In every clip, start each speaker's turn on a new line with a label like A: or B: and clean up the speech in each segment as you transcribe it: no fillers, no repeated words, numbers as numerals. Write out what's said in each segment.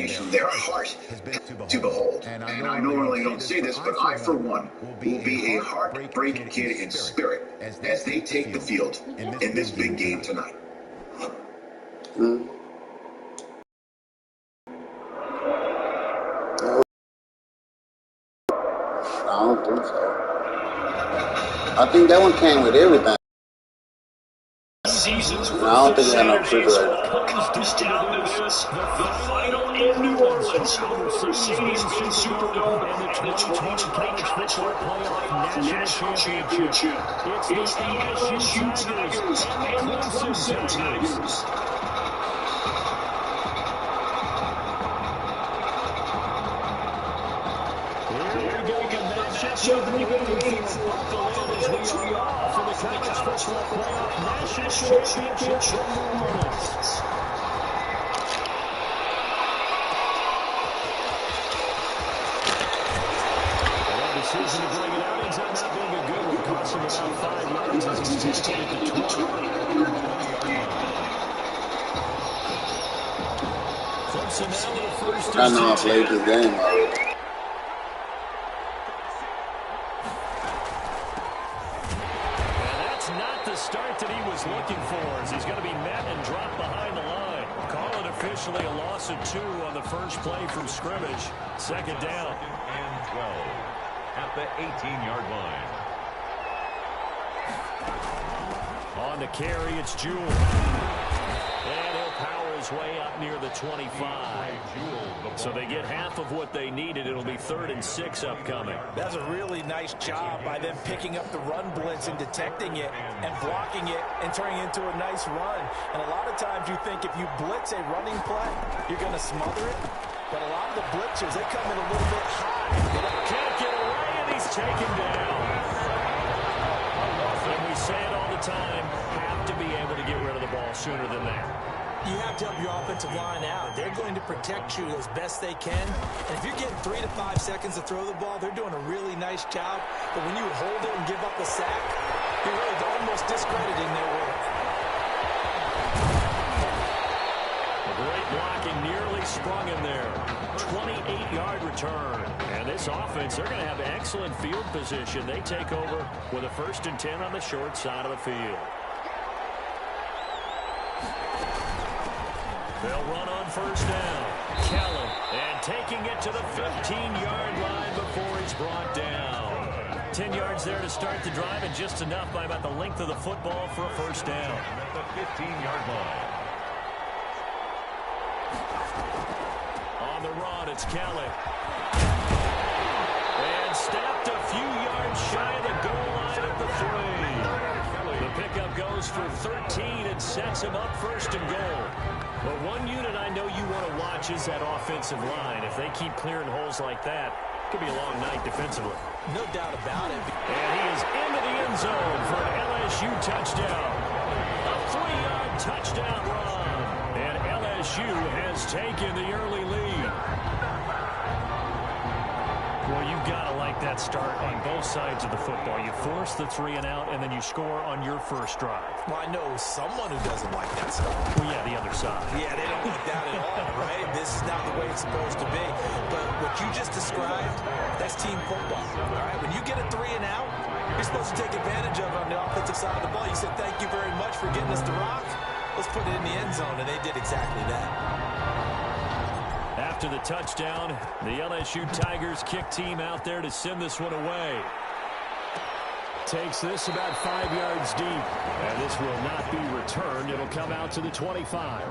A: their heart to behold. And I normally don't say this, but I, for one, will be a heartbreak kid in spirit as they take the field in this big game tonight.
B: I don't think so. I think that one came with everything. I don't think it had no refrigerator.
C: Comes down to this, the final in New Orleans, the Mercedes-Benz Superdome, and the 2020 College Football National Championship. It's the LSU Tigers and the Clemson Tigers. Matchup waiting for as we are for the College Football Playoff National Championship in New Orleans. Decision to bring it out ends up not being a good one. Cost him about 5 yards as he's taken it to 20. Clemson now with a first and 10.
B: I know I played this game already.
C: Start that he was looking for as he's going to be met and dropped behind the line. Call it officially a loss of 2 on the first play from scrimmage. Second down.
D: And 12 at the 18-yard line.
C: On the carry, it's Jewell. And he'll power his way up near the 25. So they get half of what they needed. It'll be 3rd and 6 upcoming.
E: That's a really nice job by them picking up the run blitz and detecting it and blocking it and turning it into a nice run. And a lot of times you think if you blitz a running play, you're going to smother it. But a lot of the blitzers, they come in a little bit high.
C: Can't get away, and he's taken down. And we say it all the time, have to be able to get rid of the ball sooner than that.
E: You have to help your offensive line out. They're going to protect you as best they can. And if you're getting 3 to 5 seconds to throw the ball, they're doing a really nice job. But when you hold it and give up a sack, you're really almost discrediting their work.
C: A great blocking nearly sprung him there. 28-yard return. And this offense, they're going to have excellent field position. They take over with a 1st and 10 on the short side of the field. They'll run on first down. Kellum, and taking it to the 15-yard line before he's brought down. 10 yards there to start the drive, and just enough by about the length of the football for a first down.
D: At the 15-yard line.
C: On the run, it's Kelly. And stepped a few yards shy of the goal line of the 3. The pickup goes for 13 and sets him up 1st and goal. But one unit I know you want to watch is that offensive line. If they keep clearing holes like that, it could be a long night defensively.
E: No doubt about it.
C: And he is into the end zone for an LSU touchdown. A 3-yard touchdown run. And LSU has taken the early lead. Well, you've got to like that start on both sides of the football. You force the 3 and out, and then you score on your first drive.
E: Well, I know someone who doesn't like that start.
C: Well, yeah, the other side.
E: Yeah, they don't like that at all, right? This is not the way it's supposed to be. But what you just described, that's team football, all right? When you get a 3 and out, you're supposed to take advantage of it on the offensive side of the ball. You said, thank you very much for getting us the rock. Let's put it in the end zone, and they did exactly that.
C: After the touchdown, the LSU Tigers kick team out there to send this one away. Takes this about 5 yards deep. And this will not be returned. It'll come out to the 25.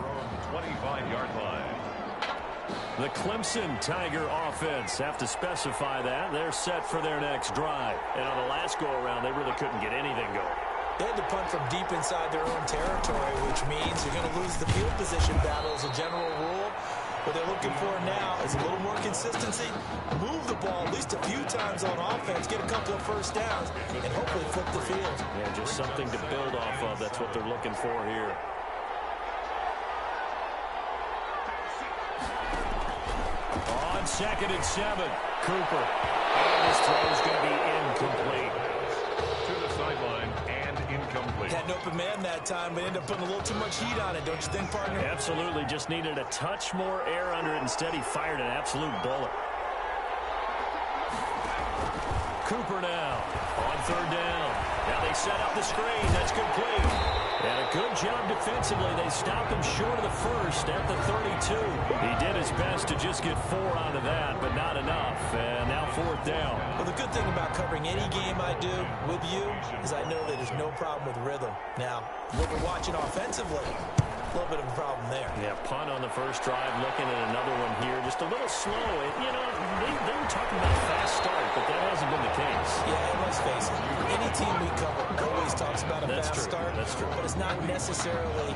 D: 25-yard line.
C: The Clemson Tiger offense have to specify that. They're set for their next drive. And on the last go-around, they really couldn't get anything going.
E: They had to punt from deep inside their own territory, which means you're going to lose the field position battle as a general rule. What they're looking for now is a little more consistency, move the ball at least a few times on offense, get a couple of first downs, and hopefully flip the field.
C: Yeah, just something to build off of. That's what they're looking for here. On 2nd and 7, Cooper. And this throw is going to be incomplete.
D: To the sideline and incomplete.
E: Had an open man that time, but ended up putting a little too much heat on it, don't you think, partner?
C: Absolutely. Just needed a touch more air under it. Instead, he fired an absolute bullet. Cooper now on third down. Now they set up the screen. That's complete. And a good job defensively. They stopped him short of the first at the 32. He did his best to just get 4 out of that, but not enough. And now fourth down.
E: Well, the good thing about covering any game I do with you is I know that there's no problem with rhythm. Now, what we're watching offensively, a little bit of a problem there.
C: Yeah, punt on the first drive, looking at another one here. Just a little slow. You know, they were talking about a fast start, but that hasn't been the case.
E: Yeah, and let's face it, any team we cover always talks about a fast start.
C: That's true.
E: But it's not necessarily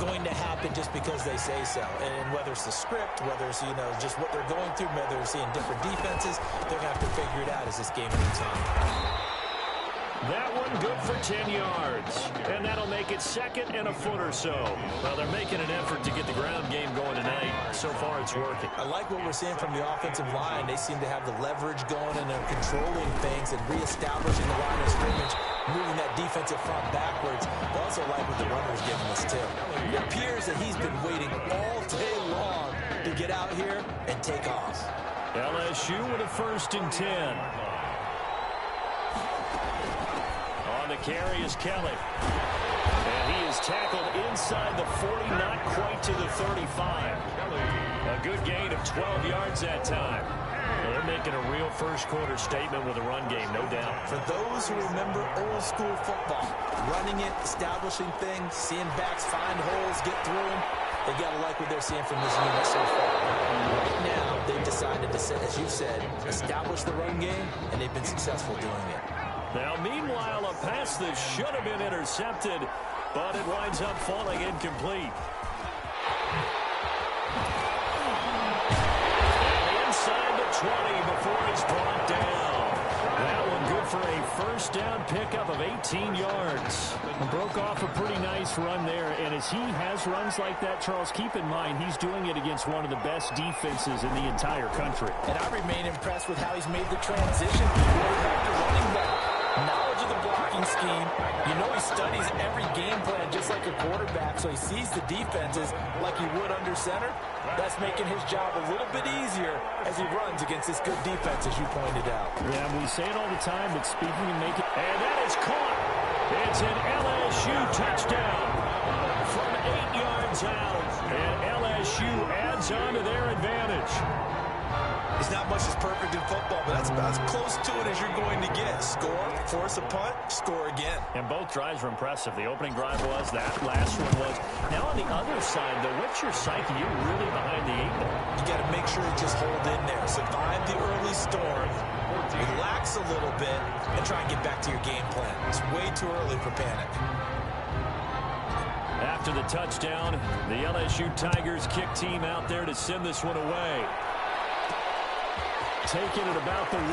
E: going to happen just because they say so. And whether it's the script, whether it's, you know, just what they're going through, whether they're seeing different defenses, they're going to have to figure it out as this game moves on.
C: That one good for 10 yards. And that'll make it second and a foot or so. Well, they're making an effort to get the ground game going tonight. So far, it's working.
E: I like what we're seeing from the offensive line. They seem to have the leverage going, and they're controlling things and reestablishing the line of scrimmage, moving that defensive front backwards. I also like what the runner's giving us, too. It appears that he's been waiting all day long to get out here and take off.
C: LSU with a 1st and 10. On the carry is Kelly. And he is tackled inside the 40, not quite to the 35. A good gain of 12 yards that time. Well, they're making a real first-quarter statement with a run game, no doubt.
E: For those who remember old-school football, running it, establishing things, seeing backs find holes, get through them, they got to like what they're seeing from this unit so far. Right now, they've decided to, as you said, establish the run game, and they've been successful doing it.
C: Now, meanwhile, a pass that should have been intercepted, but it winds up falling incomplete. And inside the 20 before he's brought down. That one good for a first down pickup of 18 yards. Broke off a pretty nice run there, and as he has runs like that, Charles, keep in mind he's doing it against one of the best defenses in the entire country.
E: And I remain impressed with how he's made the transition quarterback to running back. Knowledge of the blocking scheme. You know he studies every game plan just like a quarterback, so he sees the defenses like he would under center. That's making his job a little bit easier as he runs against this good defense, as you pointed out.
C: Yeah, we say it all the time, but speaking of making... And that is caught. It's an LSU touchdown from 8 yards out. And LSU adds on to their advantage.
E: It's not much as perfect in football, but that's about as close to it as you're going to get. Score, force a punt, score again.
C: And both drives were impressive. The opening drive was, that last one was. Now on the other side, though, what's your psyche? You're really behind the 8 ball.
E: You got to make sure you just hold in there. Survive the early storm, relax a little bit, and try and get back to your game plan. It's way too early for panic.
C: After the touchdown, the LSU Tigers kick team out there to send this one away. Taking it about the 1.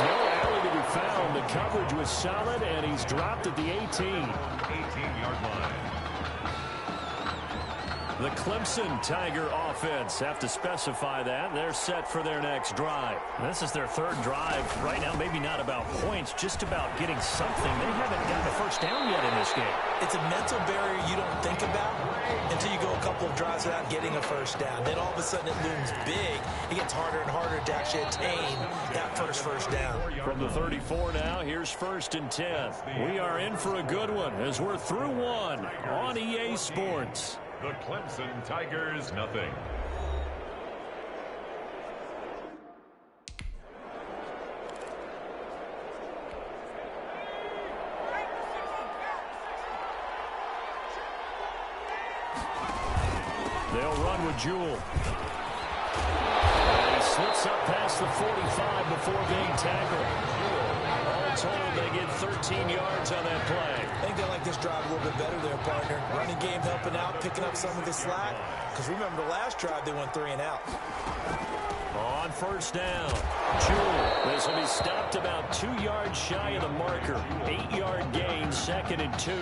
C: No alley to be found. The coverage was solid, and he's dropped at the 18.
D: 18-yard line.
C: The Clemson Tiger offense have to specify that. They're set for their next drive. This is their 3rd drive. Right now, maybe not about points, just about getting something. They haven't gotten a first down yet in this game.
E: It's a mental barrier you don't think about until you go a couple of drives without getting a first down. Then all of a sudden it looms big. It gets harder and harder to actually attain that first down.
C: From the 34 now, here's 1st and 10. We are in for a good one as we're through one on EA Sports.
D: The Clemson Tigers, nothing.
C: They'll run with Jewell. And he slips up past the 45 before being tackled. All told, they get 13 yards on that play.
E: I think they like this drive a little bit better there, partner. Running game helping out, picking up some of the slack. Because remember, the last drive, they went 3 and out.
C: On first down, Jewell. This will be stopped about 2 yards shy of the marker. 8-yard gain, 2nd and 2.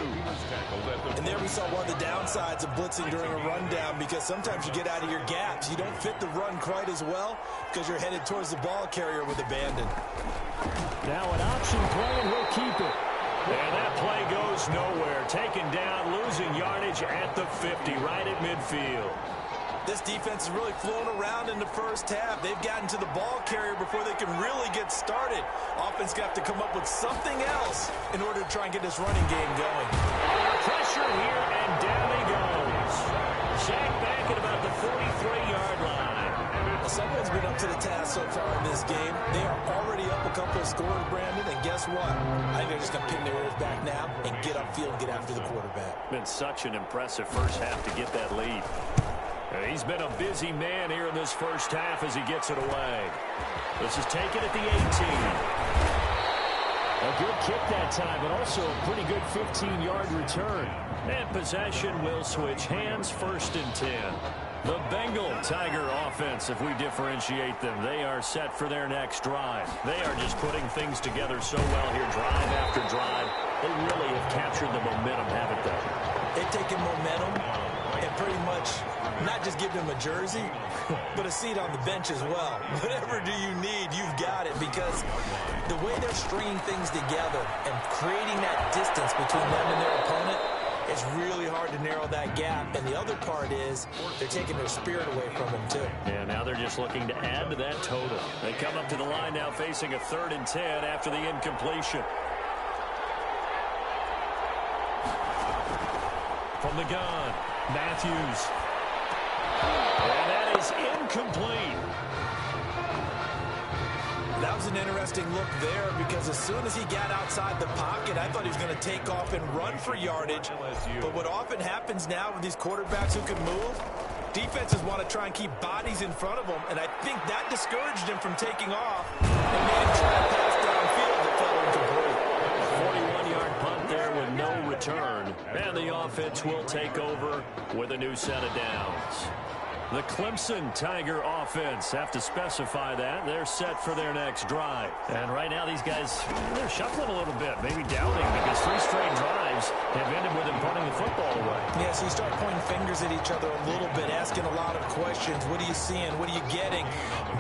E: And there we saw one of the downsides of blitzing during a rundown, because sometimes you get out of your gaps. You don't fit the run quite as well because you're headed towards the ball carrier with abandon.
C: Now an option play, and he'll keep it. And that play goes nowhere. Taken down, losing yardage at the 50, right at midfield.
E: This defense is really flown around in the first half. They've gotten to the ball carrier before they can really get started. Offense going to have to come up with something else in order to try and get this running game going.
C: Pressure here, and down he goes. Sacked back at about the 43-yard line.
E: Well, someone's been up to the task so far in this game. They are already up a couple of scores, Brandon, and guess what? I think they're just going to pin their ears back now and get upfield and get after the quarterback.
C: Been such an impressive first half to get that lead. He's been a busy man here in this first half as he gets it away. This is taken at the 18. A good kick that time, but also a pretty good 15-yard return. And possession will switch hands, 1st and 10. The Bengal Tiger offense, if we differentiate them, they are set for their next drive. They are just putting things together so well here, drive after drive. They really have captured the momentum, haven't they?
E: They've taken momentum and pretty much not just give them a jersey, but a seat on the bench as well. Whatever do you need, you've got it, because the way they're stringing things together and creating that distance between them and their opponent, it's really hard to narrow that gap. And the other part is they're taking their spirit away from them, too.
C: Yeah, now they're just looking to add to that total. They come up to the line now facing a 3rd and 10 after the incompletion. From the gun, Matthews. And that is incomplete.
E: That was an interesting look there, because as soon as he got outside the pocket, I thought he was going to take off and run for yardage. But what often happens now with these quarterbacks who can move, defenses want to try and keep bodies in front of them, and I think that discouraged him from taking off and made him try to pass downfield that fell incomplete.
C: A 41-yard punt there with no return, and the offense will take over with a new set of downs. The Clemson Tiger offense have to specify that. They're set for their next drive. And right now these guys, they're shuffling a little bit, maybe doubting, because 3 straight drives have ended with them punting the football away.
E: Yeah, so you start pointing fingers at each other a little bit, asking a lot of questions. What are you seeing? What are you getting?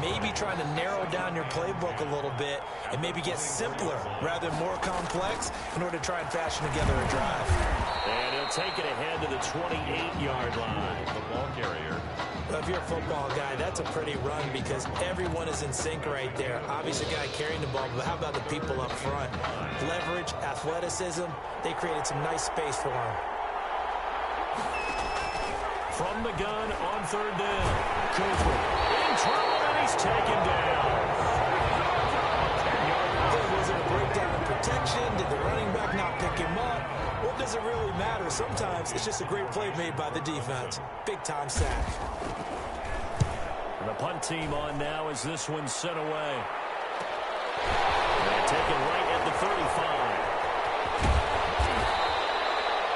E: Maybe trying to narrow down your playbook a little bit and maybe get simpler rather than more complex in order to try and fashion together a drive.
C: And he'll take it ahead to the 28-yard line.
D: The ball carrier.
E: Well, if you're a football guy, that's a pretty run, because everyone is in sync right there. Obviously, the guy carrying the ball, but how about the people up front? Leverage, athleticism, they created some nice space for him.
C: From the gun on 3rd down. Cooper in trouble, and he's taken down.
E: Was it a breakdown in protection? Did the running back not pick him up? What does it really matter? Sometimes it's just a great play made by the defense. Big-time sack.
C: The punt team on now as this one's sent away. They take it right at the 35.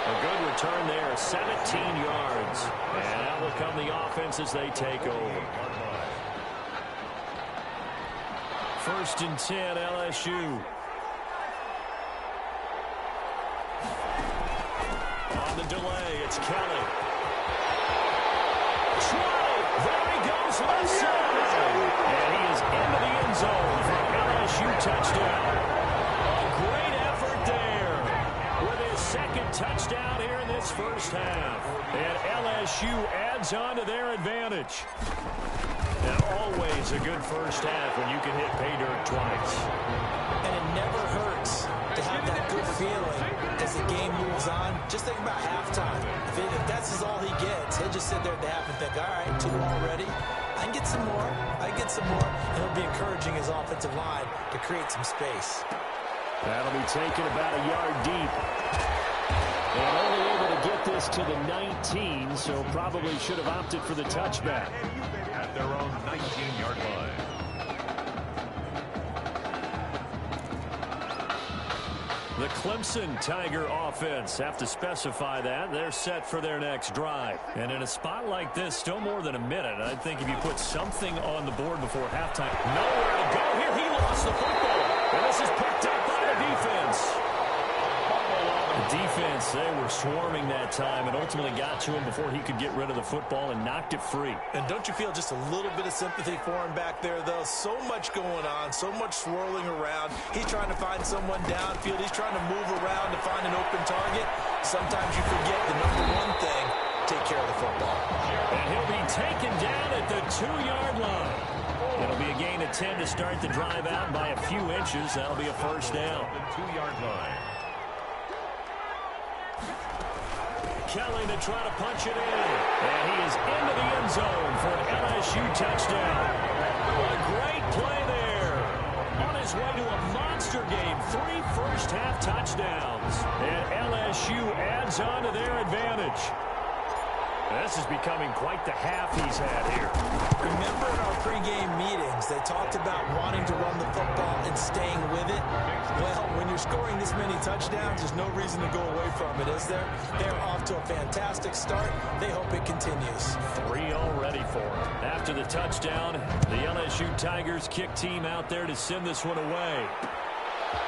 C: A good return there, 17 yards. And out will come the offense as they take over. 1st and 10, LSU. On the delay, it's Kelly. There he goes, left side. And he is into the end zone for an LSU touchdown. A great effort there with his 2nd touchdown here in this first half. And LSU adds on to their advantage. And always a good first half when you can hit pay dirt twice.
E: And it never hurts to have that good feeling as the game moves on. Just think about halftime. If that's all he gets, he'll just sit there at the half and think, all right, 2 already. I can get some more. I can get some more. And he'll be encouraging his offensive line to create some space.
C: That'll be taken about a yard deep. And only able to get this to the 19, so probably should have opted for the touchback.
D: At their own 19-yard line.
C: The Clemson Tiger offense have to specify that. They're set for their next drive. And in a spot like this, still more than a minute, I think if you put something on the board before halftime, nowhere to go here. He lost the football. And this is picked up by the defense. The defense, they were swarming that time and ultimately got to him before he could get rid of the football and knocked it free.
E: And don't you feel just a little bit of sympathy for him back there, though? So much going on, so much swirling around. He's trying to find someone downfield. He's trying to move around to find an open target. Sometimes you forget the number one thing, take care of the football.
C: And he'll be taken down at the 2-yard line. It'll be a gain of 10 to start the drive out by a few inches. That'll be a first down.
D: The 2-yard line.
C: Kelly to try to punch it in. And he is into the end zone for an LSU touchdown. A great play there. On his way to a monster game. 3 first-half touchdowns. And LSU adds on to their advantage. This is becoming quite the half he's had here.
E: Remember in our pregame meetings, they talked about wanting to run the football and staying with it? Well, when you're scoring this many touchdowns, there's no reason to go away from it, is there? They're off to a fantastic start. They hope it continues.
C: 3 already for him. After the touchdown, the LSU Tigers kick team out there to send this one away.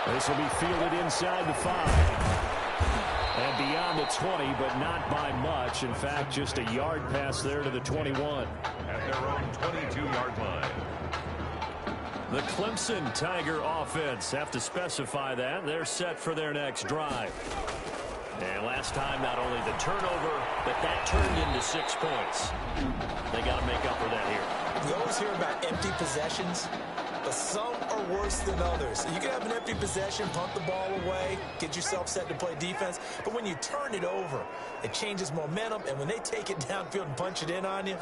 C: This will be fielded inside the 5. And beyond the 20, but not by much. In fact, just a yard pass there to the 21.
D: At their own 22-yard line.
C: The Clemson Tiger offense, have to specify that. They're set for their next drive. And last time, not only the turnover, but that turned into 6 points. They got to make up for that here.
E: You always hear about empty possessions, but some are worse than others. You can have an empty possession, punt the ball away, get yourself set to play defense, but when you turn it over, it changes momentum, and when they take it downfield and punch it in on you,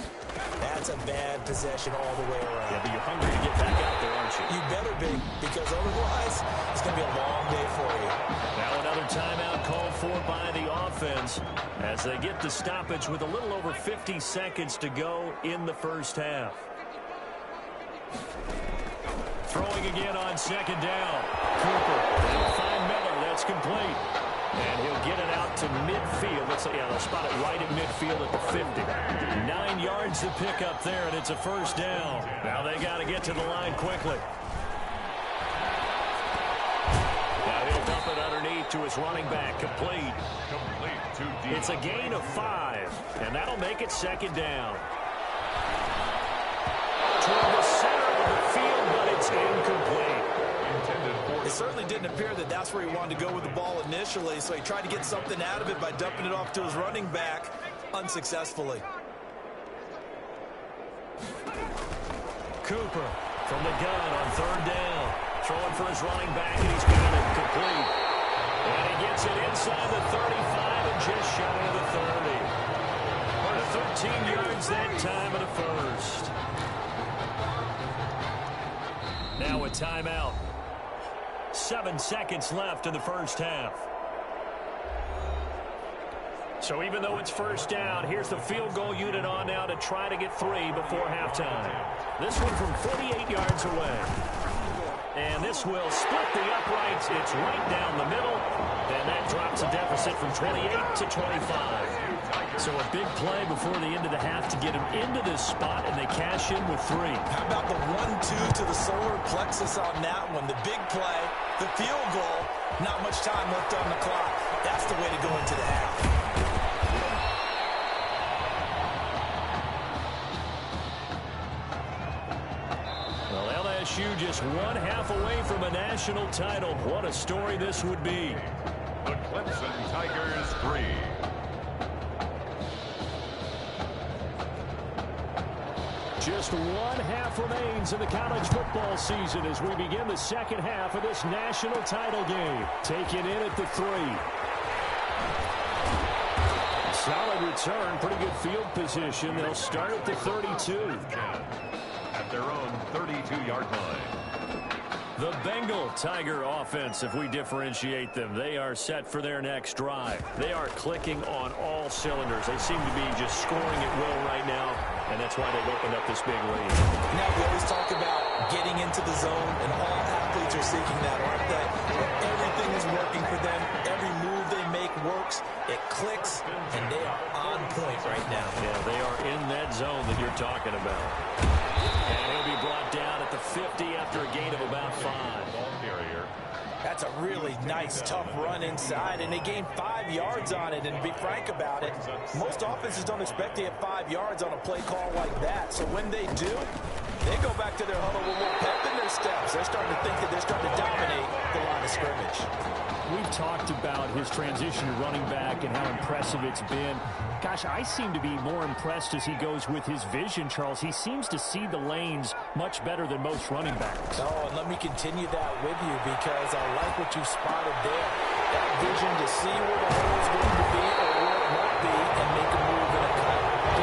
E: that's a bad possession all the way around.
C: Yeah, but you're hungry to get back out there, aren't you?
E: You better be, because otherwise, it's going to be a long day for you.
C: Now another timeout called for by the offense as they get the stoppage with a little over 50 seconds to go in the first half. Throwing again on second down. Cooper will find Miller. That's complete. And he'll get it out to midfield. They'll spot it right at midfield at the 50. 9 yards to pick up there, and it's a first down. Now they got to get to the line quickly. Now he'll dump it underneath to his running back. Complete. It's a gain of 5, and that'll make it second down. Toward the center of the field, but it's incomplete.
E: It certainly didn't appear that that's where he wanted to go with the ball initially, so he tried to get something out of it by dumping it off to his running back unsuccessfully.
C: Cooper from the gun on third down. Throwing for his running back, and he's got it complete. And he gets it inside the 35 and just shy of the 30. Or to 13 yards that time and a first. Now a timeout. 7 seconds left in the first half. So even though it's first down, here's the field goal unit on now to try to get 3 before halftime. This one from 48 yards away. And this will split the uprights. It's right down the middle. And that drops a deficit from 28 to 25. So a big play before the end of the half to get him into this spot, and they cash in with 3.
E: How about the 1-2 to the solar plexus on that one? The big play, the field goal, not much time left on the clock. That's the way to go into the half.
C: LSU just 1 half away from a national title. What a story this would be.
D: The Clemson Tigers 3.
C: Just 1 half remains in the college football season as we begin the second half of this national title game. Taken in at the 3. Solid return, pretty good field position. They'll start at the 32.
D: At their own 32-yard line.
C: The Bengal Tiger offense, if we differentiate them, they are set for their next drive. They are clicking on all cylinders. They seem to be just scoring at will right now, and that's why they've opened up this big lead.
E: Now, we always talk about getting into the zone, and all athletes are seeking that, aren't they? Everything is working for them. Every move they make works. It clicks, and they are on point right now.
C: Yeah, they are in that zone that you're talking about. And he'll be brought down at the 50 after a gain of about 5.
E: That's a really nice, tough run inside, and they gained 5 5 yards on it. And to be frank about it, most offenses don't expect to get 5 yards on a play call like that. So when they do, they go back to their huddle with a little pep in their steps. They're starting to think that they're starting to dominate the line of scrimmage.
C: We've talked about his transition to running back and how impressive it's been. Gosh, I seem to be more impressed as he goes with his vision, Charles. He seems to see the lanes much better than most running backs.
E: Oh, and let me continue that with you because I like what you spotted there. That vision to see where the hole is going to be or where it won't be and make a move in a cut.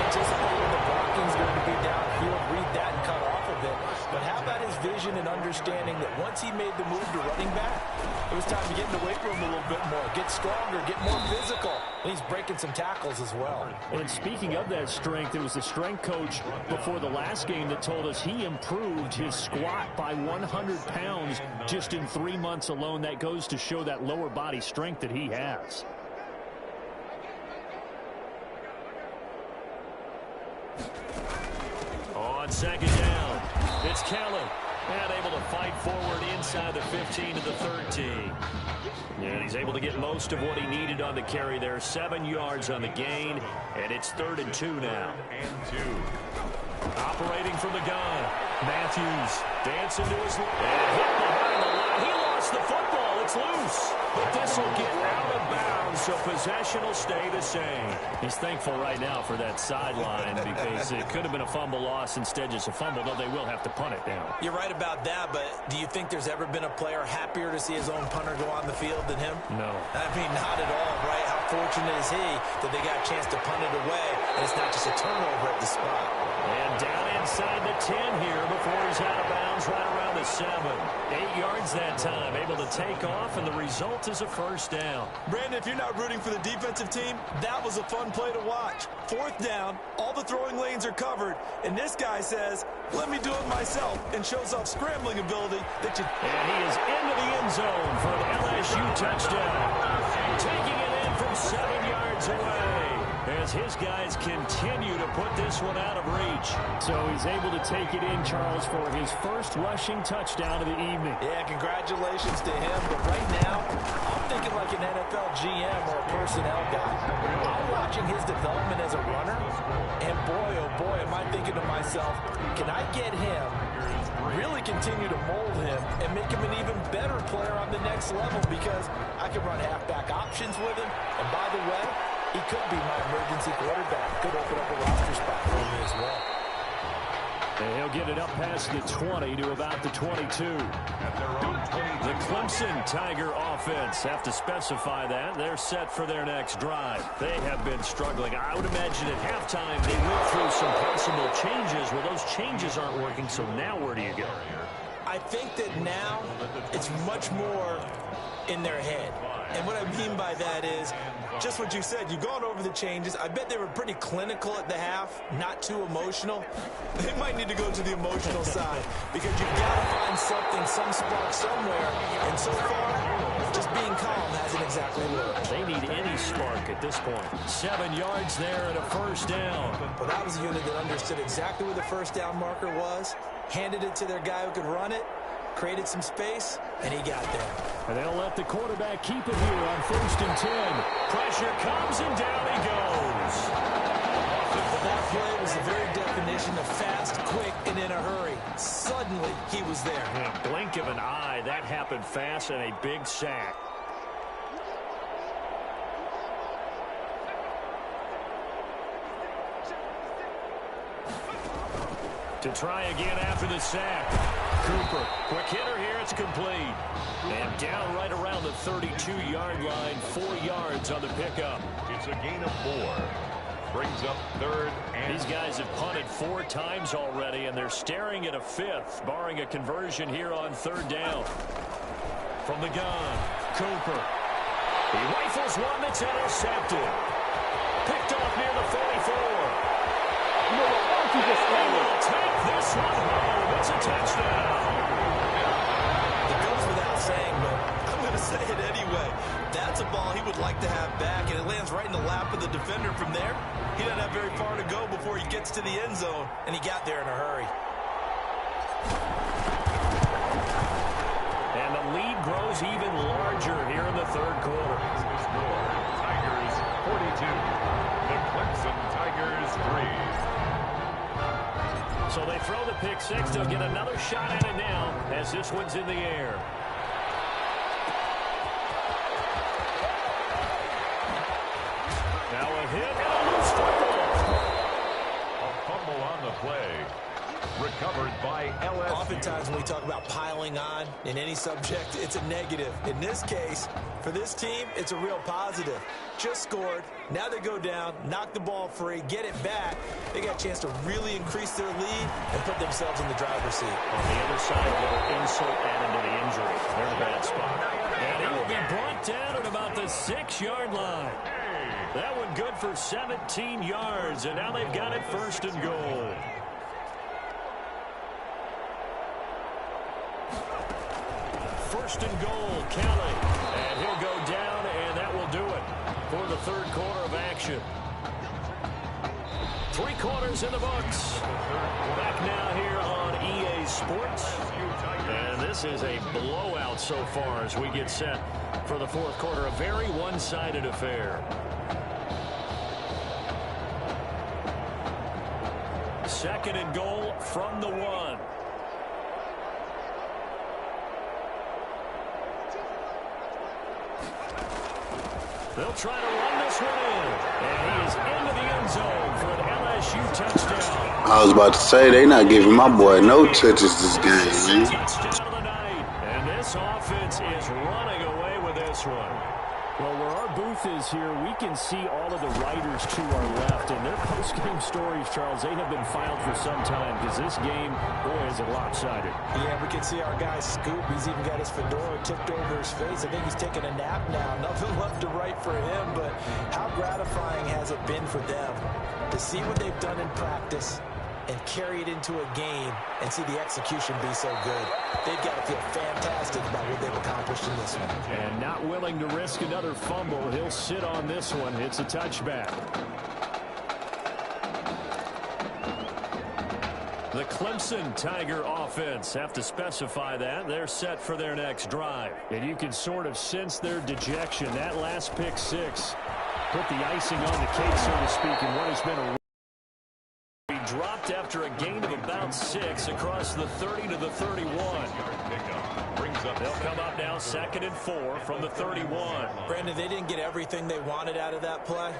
E: Anticipating the blocking is going to be downfield, read that and cut off of it. But how about his vision and understanding that once he made the move to running back, it was time to get in the weight room a little bit more, get stronger, get more physical. And he's breaking some tackles as well.
C: And speaking of that strength, it was the strength coach before the last game that told us he improved his squat by 100 pounds just in 3 months alone. That goes to show that lower body strength that he has. On second down, it's Kelly. And able to fight forward inside the 15 to the 13. And he's able to get most of what he needed on the carry there. 7 yards on the gain. And it's 3rd and 2 now. Operating from the gun. Matthews dancing to his left. And hit behind the line. He lost the football. It's loose. But this will get out of bounds, so possession will stay the same. He's thankful right now for that sideline because it could have been a fumble loss, instead just a fumble, though they will have to punt it down.
E: You're right about that, but do you think there's ever been a player happier to see his own punter go on the field than him?
C: No.
E: I mean, not at all, right? How fortunate is he that they got a chance to punt it away, and it's not just a turnover at the spot.
C: And down inside the 10 here before he's out of bounds right around the 7. 8 yards that time, able to take off, and the result is a first down.
E: Brandon, if you're not rooting for the defensive team, that was a fun play to watch. 4th down, all the throwing lanes are covered, and this guy says, let me do it myself, and shows off scrambling ability that you...
C: And he is into the end zone for an LSU touchdown. Taking it in from 7 yards away. As his guys continue to put this one out of reach. So he's able to take it in, Charles, for his first rushing touchdown of the evening.
E: Yeah, congratulations to him. But right now, I'm thinking like an NFL GM or a personnel guy. I'm watching his development as a runner, and boy, oh boy, am I thinking to myself, can I get him, really continue to mold him, and make him an even better player on the next level? Because I can run halfback options with him, and by the way, he could be my emergency quarterback. Could open up a roster spot for me as well.
C: And he'll get it up past the 20 to about the 22. The Clemson Tiger offense, have to specify that. They're set for their next drive. They have been struggling. I would imagine at halftime they went through some possible changes. Well, those changes aren't working, so now where do you go?
E: I think that now it's much more in their head. And what I mean by that is just what you said. You've gone over the changes. I bet they were pretty clinical at the half, not too emotional. They might need to go to the emotional side because you've got to find something, some spark somewhere. And so far, just being calm hasn't exactly worked.
C: They need any spark at this point. 7 yards there and a first down.
E: Well, that was a unit that understood exactly where the first down marker was, handed it to their guy who could run it, created some space, and he got there.
C: And they'll let the quarterback keep it here on 1st and 10. Pressure comes, and down he goes.
E: That play was the very definition of fast, quick, and in a hurry. Suddenly, he was there.
C: In a blink of an eye, that happened fast, and a big sack. To try again after the sack. Cooper, quick hitter here, it's complete. And down right around the 32-yard line, 4 yards on the pickup.
D: It's a gain of 4. Brings up 3rd and...
C: These guys have punted 4 times already, and they're staring at a 5th, barring a conversion here on 3rd down. From the gun, Cooper. He rifles one that's intercepted. Picked off near the 44.
B: You know what? Why don't you just stand there?
C: Take this one home. It's a touchdown.
E: It goes without saying, but I'm going to say it anyway. That's a ball he would like to have back, and it lands right in the lap of the defender from there. He doesn't have very far to go before he gets to the end zone, and he got there in a hurry.
C: And the lead grows even larger here in the third quarter.
D: Score, Tigers 42. The Clemson Tigers 3.
C: So they throw the pick six. They'll get another shot at it now as this one's in the air. Now a hit and a loose football.
D: A fumble on the play. Recovered by LSU.
E: Oftentimes when we talk about piling on in any subject, it's a negative. In this case, for this team, it's a real positive. Just scored. Now they go down, knock the ball free, get it back. They got a chance to really increase their lead and put themselves in the driver's seat.
C: On the other side, a little insult added to the injury. They're in a bad spot. And it will be brought down at about the 6-yard line. That one good for 17 yards, and now they've got it first and goal. First and goal, Kelly. And he'll go down, and that will do it for the third quarter of action. 3 quarters in the books. Back now here on EA Sports. And this is a blowout so far as we get set for the fourth quarter. A very one-sided affair. Second and goal from the 1. They'll try to run this one in. And he is into the end zone for an LSU touchdown.
B: I was about to say, they not giving my boy no touches this game, man.
C: Touchdown of the night. And this offense is running away with this one.
F: Well, where our booth is here, we can see all of the writers to our left. And their post-game stories, Charles, they have been filed for some time because this game, boy, is it lopsided.
E: Yeah, we can see our guy Scoop. He's even got his fedora tipped over his face. I think he's taking a nap now. Nothing left to write for him, but how gratifying has it been for them to see what they've done in practice and carry it into a game and see the execution be so good. They've got to feel fantastic about what they've accomplished in this one.
F: And not willing to risk another fumble. He'll sit on this one. It's a touchback.
C: The Clemson Tiger offense have to specify that. They're set for their next drive.
F: And you can sort of sense their dejection. That last pick six put the icing on the cake, so to speak, in what has been a
C: dropped after a gain of about 6 across the 30 to the 31. They'll come up now 2nd and 4 from the 31.
E: Brandon, they didn't get everything they wanted out of that play,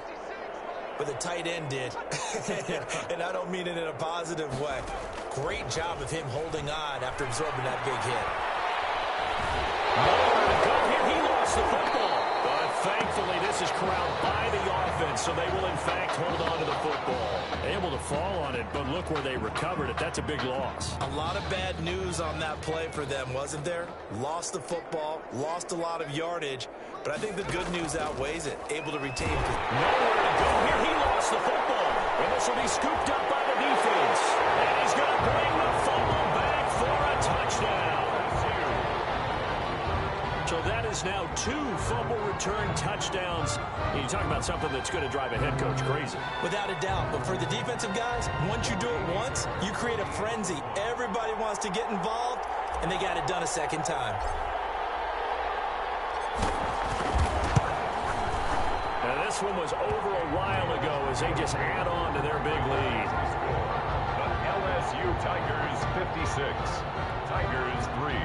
E: but the tight end did. And I don't mean it in a positive way. Great job of him holding on after absorbing that big hit.
C: Nowhere to go here. He lost the football. But thankfully, this is corralled by the offense, so they will, in fact, hold on to the football.
F: able to fall on it, but look where they recovered it. That's a big loss.
E: A lot of bad news on that play for them, wasn't there? Lost the football, lost a lot of yardage, but I think the good news outweighs it. Able to retain.
C: Nowhere to go here. He lost the football. And this will be scooped up by the defense. And he's going to bring the football back for a touchdown. So that is now 2 fumble return touchdowns. And you talk about something that's going to drive a head coach crazy.
E: Without a doubt. But for the defensive guys, once you do it once, you create a frenzy. Everybody wants to get involved, and they got it done a second time.
C: And this one was over a while ago as they just add on to their big lead.
D: The LSU Tigers 56, Tigers 3.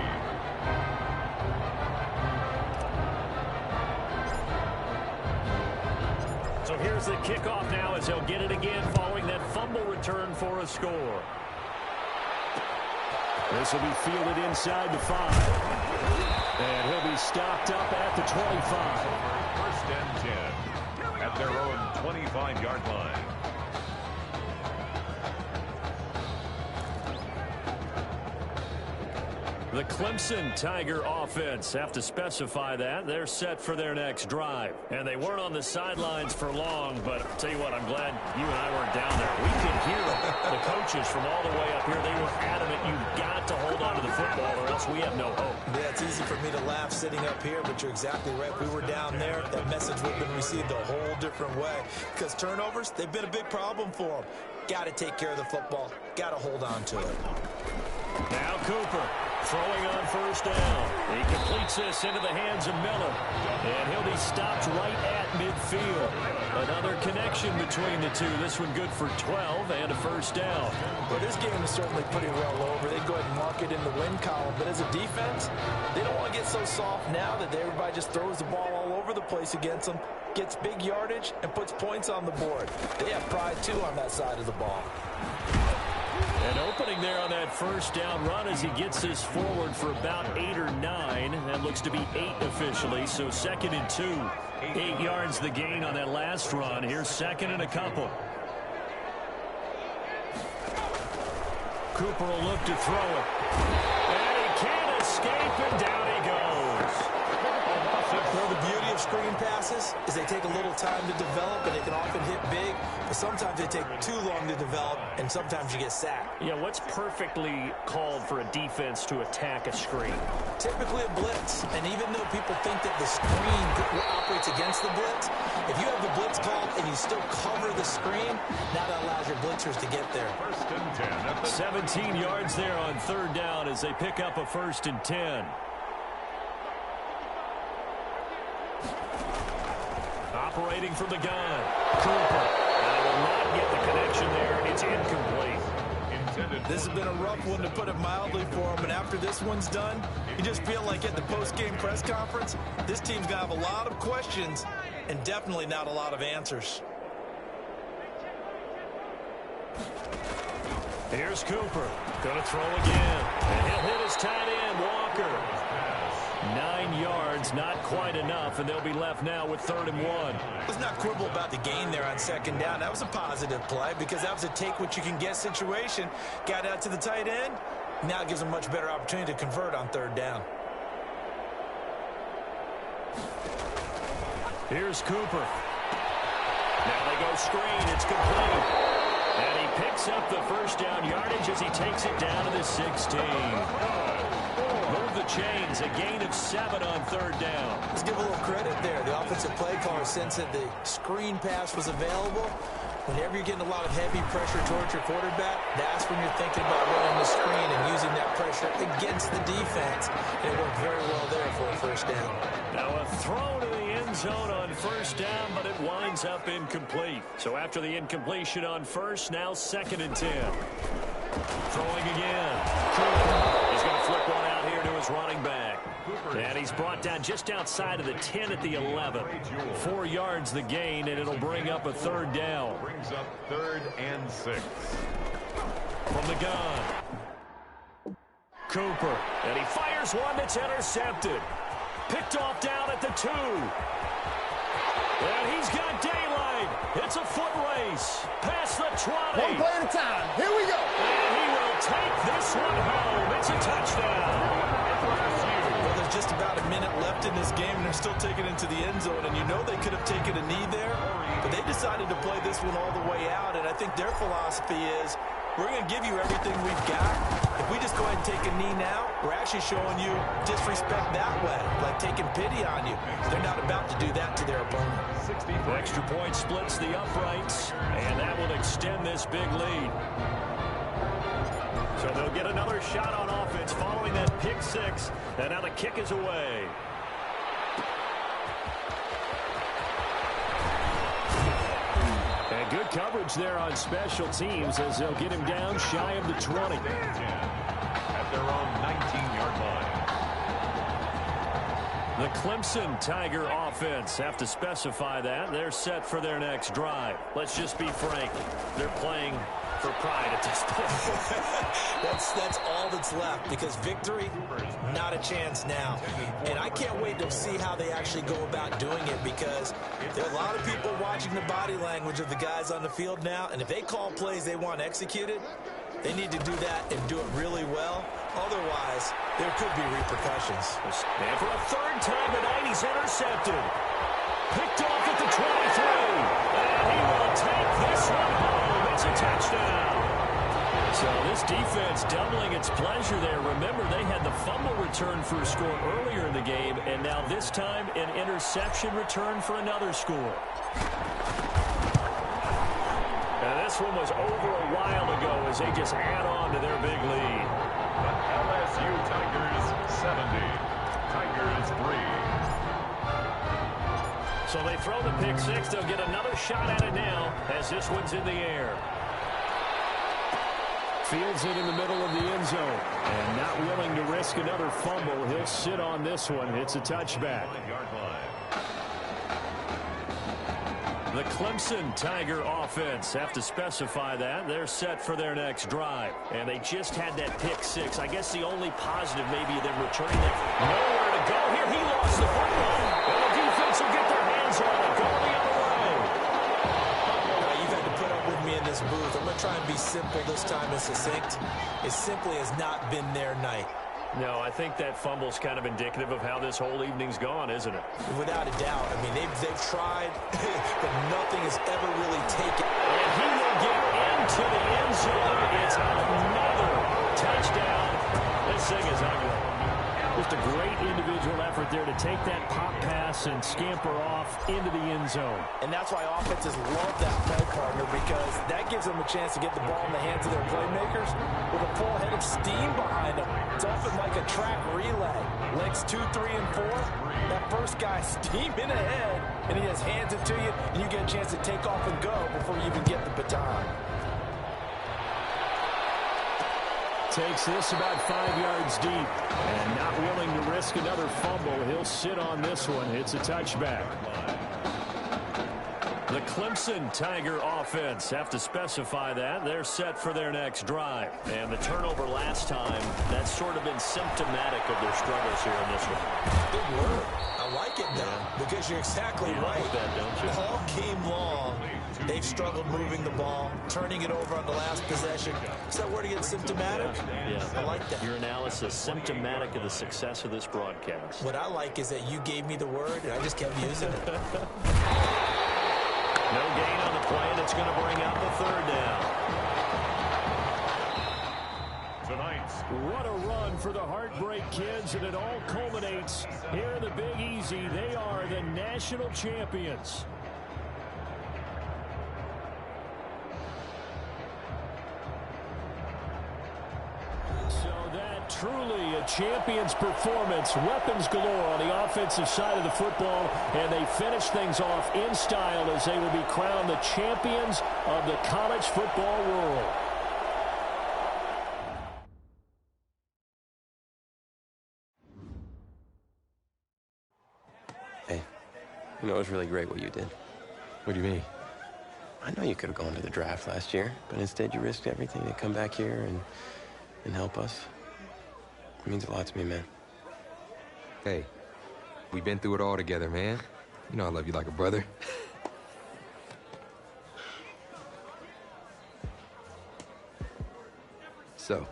C: So here's the kickoff now as they'll get it again following that fumble return for a score.
F: This will be fielded inside the 5. And he'll be stopped up at the 25.
D: First and 10 at their own 25-yard line.
C: The Clemson Tiger offense have to specify that. They're set for their next drive. And they weren't on the sidelines for long, but I'll tell you what, I'm glad you and I weren't down there. We could hear the coaches from all the way up here. They were adamant, you've got to hold on to the football or else we have no hope.
E: Yeah, it's easy for me to laugh sitting up here, but you're exactly right. If we were down there, that message would have been received a whole different way. Because turnovers, they've been a big problem for them. Got to take care of the football. Got to hold on to it.
C: Now Cooper Throwing on first down. He completes this into the hands of Miller. And he'll be stopped right at midfield. Another connection between the two. This one good for 12 and a first down.
E: Well, this game is certainly pretty well over. They go ahead and mark it in the win column. But as a defense, they don't want to get so soft now that everybody just throws the ball all over the place against them, gets big yardage, and puts points on the board. They have pride, too, on that side of the ball.
C: An opening there on that first down run as he gets this forward for about 8 or 9. That looks to be 8 officially, so 2nd and 2. 8 yards the gain on that last run. Here's 2nd and a couple. Cooper will look to throw it. And he can't escape, and down he goes.
E: Well, the beauty of screen passes is they take a little time to develop, and they can often hit big, but sometimes they take too long to develop, and sometimes you get sacked.
F: Yeah, what's perfectly called for a defense to attack a screen?
E: Typically a blitz, and even though people think that the screen operates against the blitz, if you have the blitz called and you still cover the screen, now that allows your blitzers to get there.
C: 17 yards there on 3rd down as they pick up a 1st and 10. Operating from the gun, Cooper. And will not get the connection there. It's incomplete.
E: This has been a rough one, to put it mildly, for him. And after this one's done, you just feel like at the post-game press conference, this team's going to have a lot of questions and definitely not a lot of answers.
C: Here's Cooper. Going to throw again. And he'll hit his tight end, Walker. 9 yards, not quite enough, and they'll be left now with 3rd and 1.
E: Let's not quibble about the gain there on 2nd down. That was a positive play because that was a take-what-you-can-get situation. Got out to the tight end. Now it gives them a much better opportunity to convert on 3rd down.
C: Here's Cooper. Now they go screen. It's complete. And he picks up the first down yardage as he takes it down to the 16. Move the chains, a gain of 7 on 3rd down.
E: Let's give a little credit there. The offensive play caller sensed that the screen pass was available. Whenever you're getting a lot of heavy pressure towards your quarterback, that's when you're thinking about running the screen and using that pressure against the defense. And it worked very well there for a 1st down.
C: Now a throw to the end zone on 1st down, but it winds up incomplete. So after the incompletion on 1st, now 2nd and 10. Throwing again. He's going to flip one out here to his running back. And he's brought down just outside of the 10 at the 11. 4 yards the gain, and it'll bring up a 3rd down.
D: Brings up 3rd and 6.
C: From the gun. Cooper. And he fires one that's intercepted. Picked off down at the 2. And he's got daylight. It's a foot race. Past the 20.
G: One play at a time. Here we go.
C: And he will take this one home. It's a touchdown.
E: Well, there's just about a minute left in this game, and they're still taking it to the end zone. And you know they could have taken a knee there, but they decided to play this one all the way out. And I think their philosophy is, we're going to give you everything we've got. If we just go ahead and take a knee now, we're actually showing you disrespect that way, like taking pity on you. They're not about to do that to their opponent.
C: Extra point splits the uprights, and that will extend this big lead. So they'll get another shot on offense following that pick 6, and now the kick is away. And good coverage there on special teams as they'll get him down shy of the 20.
D: At their own 19-yard line.
C: The Clemson Tiger offense, have to specify that. They're set for their next drive. Let's just be frank. They're playing for pride at this point.
E: That's all that's left, because victory, not a chance now. And I can't wait to see how they actually go about doing it, because there are a lot of people watching the body language of the guys on the field now, and if they call plays they want executed, they need to do that and do it really well. Otherwise, there could be repercussions.
C: And for a 3rd time tonight, he's intercepted. Picked off at the 23. And he will take this one home. It's a touchdown. So this defense doubling its pleasure there. Remember, they had the fumble return for a score earlier in the game, and now this time an interception return for another score. And this one was over a while ago as they just add on to their big lead.
D: The LSU Tigers 70. Tigers 3.
C: So they throw the pick six. They'll get another shot at it now as this one's in the air. Fields it in the middle of the end zone. And not willing to risk another fumble. He'll sit on this one. It's a touchback. The Clemson Tiger offense have to specify that. They're set for their next drive. And they just had that pick six. I guess the only positive maybe of them returning that. Nowhere to go here. He lost the football. And the defense will get their hands on it. Go the other way.
E: You've had to put up with me in this booth. I'm going to try and be simple this time and succinct. It simply has not been their night.
C: No, I think that fumble's kind of indicative of how this whole evening's gone, isn't it?
E: Without a doubt. I mean, they've tried, but nothing has ever really taken.
C: And he will get into the end zone. It's another touchdown. This thing is ugly. Just a great individual effort there to take that pop pass and scamper off into the end zone.
E: And that's why offenses love that play partner, because that gives them a chance to get the ball in the hands of their playmakers with a full head of steam behind them. It's often like a track relay. Legs 2, 3, and 4. That first guy steaming ahead, and he just hands it to you, and you get a chance to take off and go before you even get the baton.
C: Takes this about 5 yards deep. And not willing to risk another fumble. He'll sit on this one. It's a touchback. The Clemson Tiger offense have to specify that. They're set for their next drive. And the turnover last time, that's sort of been symptomatic of their struggles here in this one.
E: Good word. I like it now, because you're exactly right.
C: Like that, don't you?
E: All game long, they've struggled moving the ball, turning it over on the last possession. Is that word again, symptomatic?
C: Yeah.
E: I like that.
C: Your analysis, symptomatic of the success of this broadcast.
E: What I like is that you gave me the word, and I just kept using it.
C: No gain on the play, and it's going to bring out the third down. What a run for the Heartbreak Kids, and it all culminates here in the Big Easy. They are the national champions. So that truly a champion's performance. Weapons galore on the offensive side of the football, and they finish things off in style as they will be crowned the champions of the college football world.
H: Hey, you know, it was really great what you did.
I: What do you mean?
H: I know you could have gone to the draft last year, but instead you risked everything to come back here and help us. It means a lot to me, man.
I: Hey, we've been through it all together, man. You know I love you like a brother. So,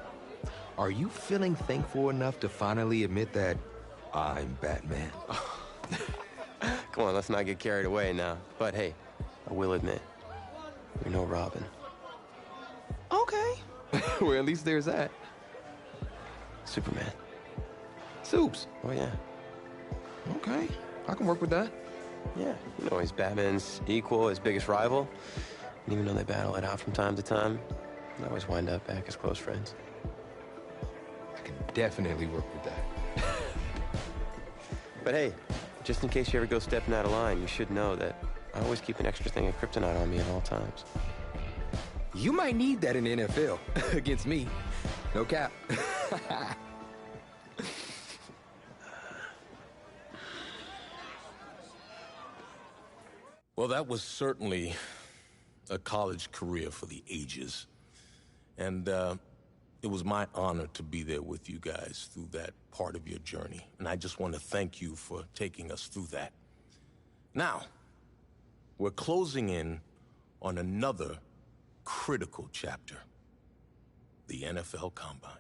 I: are you feeling thankful enough to finally admit that I'm Batman?
H: Come on, let's not get carried away now. But hey, I will admit, you're no Robin.
I: Okay. Well, at least there's that.
H: Superman.
I: Soups.
H: Oh, yeah.
I: Okay, I can work with that.
H: Yeah, you know, he's Batman's equal, his biggest rival. And even though they battle it out from time to time, they always wind up back as close friends.
I: I can definitely work with that.
H: But hey, just in case you ever go stepping out of line, you should know that I always keep an extra thing of kryptonite on me at all times.
I: You might need that in the NFL against me. No cap.
J: Well, that was certainly a college career for the ages. And it was my honor to be there with you guys through that part of your journey. And I just want to thank you for taking us through that. Now, we're closing in on another critical chapter, the NFL Combine.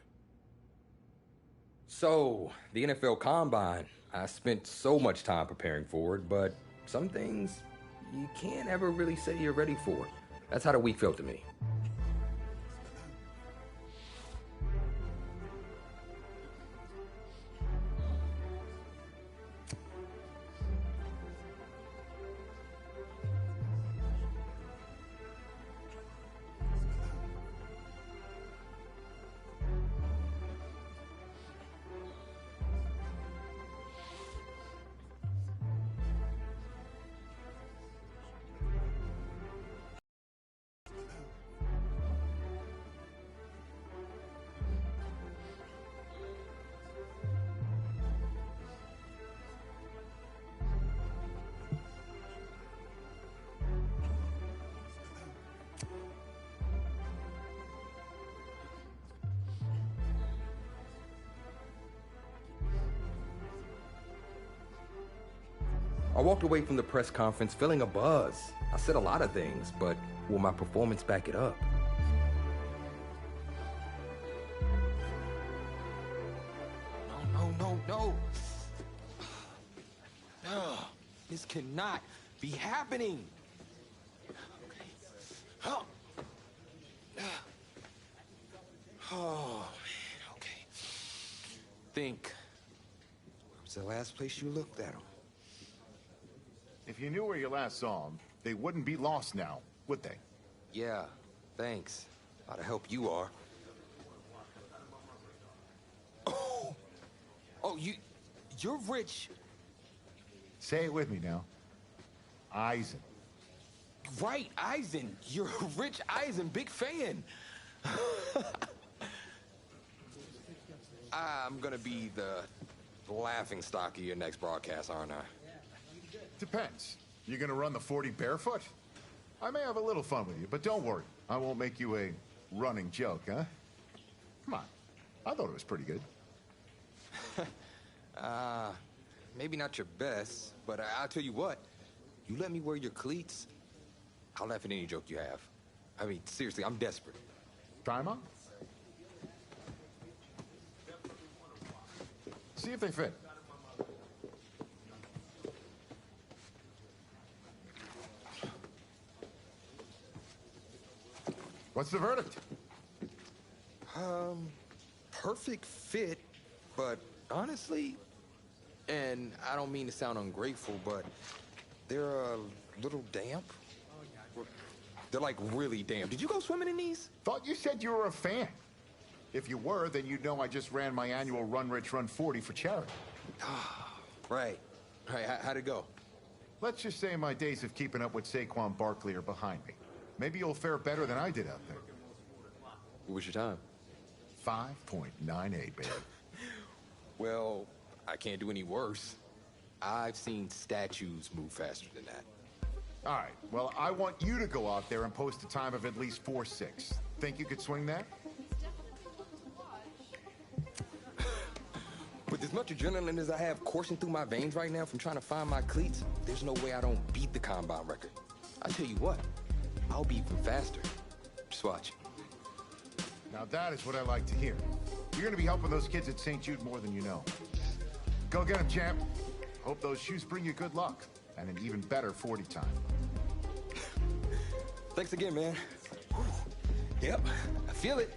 I: So, the NFL Combine, I spent so much time preparing for it, but some things you can't ever really say you're ready for. That's how the week felt to me. I walked away from the press conference feeling a buzz. I said a lot of things, but will my performance back it up?
K: No. This cannot be happening. Oh, man, okay. Think. Where was the last place you looked at him?
L: If you knew where you last saw them, they wouldn't be lost now, would they?
K: Yeah, thanks. A lot of help you are. Oh, you're rich.
L: Say it with me now. Eisen.
K: Right, Eisen. You're Rich Eisen, big fan. I'm gonna be the laughing stock of your next broadcast, aren't I?
L: Depends. You gonna run the 40 barefoot? I may have a little fun with you, but don't worry. I won't make you a running joke, huh? Come on. I thought it was pretty good.
K: Maybe not your best, but I'll tell you what. You let me wear your cleats, I'll laugh at any joke you have. I mean, seriously, I'm desperate.
L: Try 'em on. See if they fit. What's the verdict?
K: Perfect fit, but honestly, and I don't mean to sound ungrateful, but they're a little damp. They're like really damp. Did you go swimming in these?
L: Thought you said you were a fan. If you were, then you'd know I just ran my annual Run Rich Run 40 for charity.
K: Right. How'd it go?
L: Let's just say my days of keeping up with Saquon Barkley are behind me. Maybe you'll fare better than I did out there.
K: What was your time?
L: 5.98, baby.
K: Well, I can't do any worse. I've seen statues move faster than that.
L: All right, well, I want you to go out there and post a time of at least 4.6. Think you could swing that?
K: With as much adrenaline as I have coursing through my veins right now from trying to find my cleats, there's no way I don't beat the combine record. I tell you what, I'll be even faster. Just watch.
L: Now that is what I like to hear. You're gonna be helping those kids at St. Jude more than you know. Go get them, champ. Hope those shoes bring you good luck and an even better 40 time.
K: Thanks again, man. Yep, I feel it.